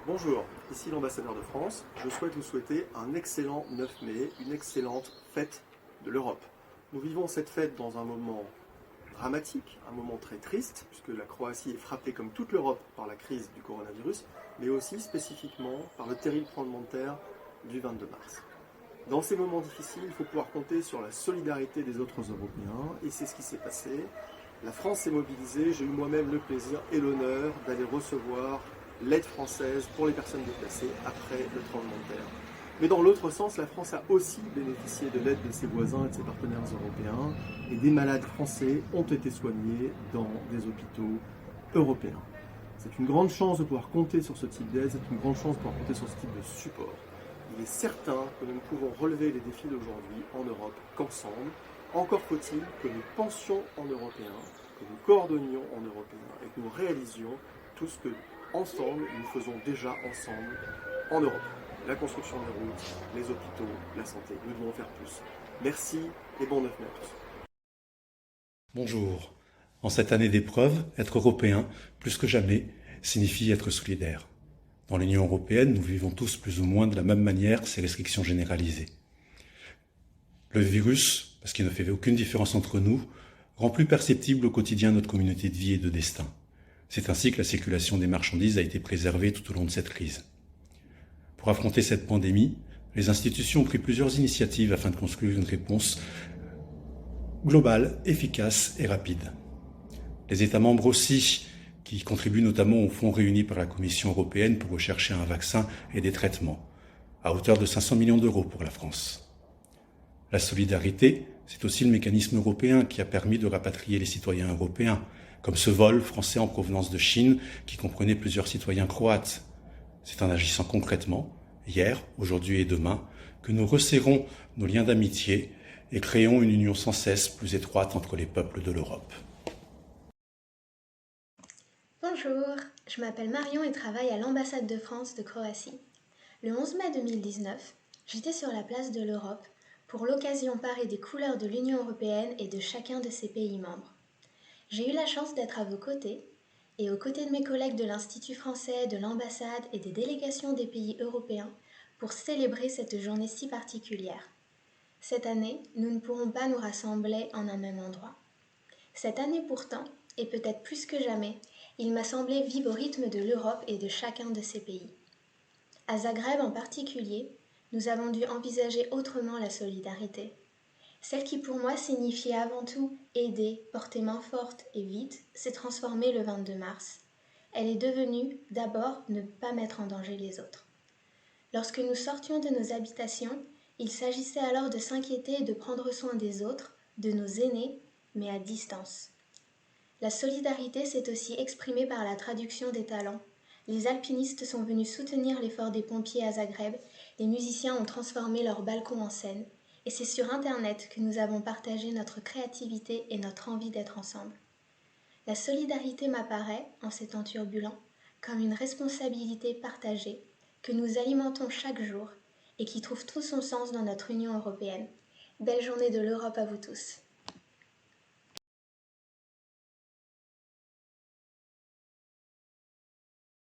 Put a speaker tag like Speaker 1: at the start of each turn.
Speaker 1: Bonjour, ici l'ambassadeur de France. Je souhaite vous souhaiter un excellent 9 mai, une excellente fête de l'Europe. Nous vivons cette fête dans un moment dramatique, un moment très triste, puisque la Croatie est frappée comme toute l'Europe par la crise du coronavirus, mais aussi spécifiquement par le terrible tremblement de terre du 22 mars. Dans ces moments difficiles, il faut pouvoir compter sur la solidarité des autres Européens, et c'est ce qui s'est passé. La France s'est mobilisée, j'ai eu moi-même le plaisir et l'honneur d'aller recevoir l'aide française pour les personnes déplacées après le tremblement de terre. Mais dans l'autre sens, la France a aussi bénéficié de l'aide de ses voisins et de ses partenaires européens, et des malades français ont été soignés dans des hôpitaux européens. C'est une grande chance de pouvoir compter sur ce type d'aide, c'est une grande chance de pouvoir compter sur ce type de support. Il est certain que nous ne pouvons relever les défis d'aujourd'hui en Europe qu'ensemble. Encore faut-il que nous pensions en européen, que nous coordonnions en européen et que nous réalisions tout ce que, ensemble, nous faisons déjà ensemble en Europe. La construction des routes, les hôpitaux, la santé. Nous devons faire plus. Merci et bon 9 mai à tous.
Speaker 2: Bonjour. En cette année d'épreuve, être européen, plus que jamais, signifie être solidaire. Dans l'Union européenne, nous vivons tous plus ou moins de la même manière ces restrictions généralisées. Le virus, parce qu'il ne fait aucune différence entre nous, rend plus perceptible au quotidien notre communauté de vie et de destin. C'est ainsi que la circulation des marchandises a été préservée tout au long de cette crise. Pour affronter cette pandémie, les institutions ont pris plusieurs initiatives afin de construire une réponse globale, efficace et rapide. Les États membres aussi, qui contribuent notamment aux fonds réunis par la Commission européenne pour rechercher un vaccin et des traitements, à hauteur de 500 millions d'euros pour la France. La solidarité, c'est aussi le mécanisme européen qui a permis de rapatrier les citoyens européens, comme ce vol français en provenance de Chine qui comprenait plusieurs citoyens croates. C'est en agissant concrètement, hier, aujourd'hui et demain, que nous resserrons nos liens d'amitié et créons une union sans cesse plus étroite entre les peuples de l'Europe.
Speaker 3: Bonjour, je m'appelle Marion et travaille à l'ambassade de France de Croatie. Le 11 mai 2019, j'étais sur la place de l'Europe pour l'occasion parée des couleurs de l'Union européenne et de chacun de ses pays membres. J'ai eu la chance d'être à vos côtés et aux côtés de mes collègues de l'Institut français, de l'ambassade et des délégations des pays européens pour célébrer cette journée si particulière. Cette année, nous ne pourrons pas nous rassembler en un même endroit. Cette année pourtant, et peut-être plus que jamais, il m'a semblé vivre au rythme de l'Europe et de chacun de ses pays. À Zagreb en particulier, nous avons dû envisager autrement la solidarité. Celle qui pour moi signifiait avant tout aider, porter main forte et vite, s'est transformée le 22 mars. Elle est devenue d'abord ne pas mettre en danger les autres. Lorsque nous sortions de nos habitations, il s'agissait alors de s'inquiéter et de prendre soin des autres, de nos aînés, mais à distance. La solidarité s'est aussi exprimée par la traduction des talents. Les alpinistes sont venus soutenir l'effort des pompiers à Zagreb, les musiciens ont transformé leurs balcons en scène, et c'est sur Internet que nous avons partagé notre créativité et notre envie d'être ensemble. La solidarité m'apparaît, en ces temps turbulents, comme une responsabilité partagée que nous alimentons chaque jour et qui trouve tout son sens dans notre Union européenne. Belle journée de l'Europe à vous tous.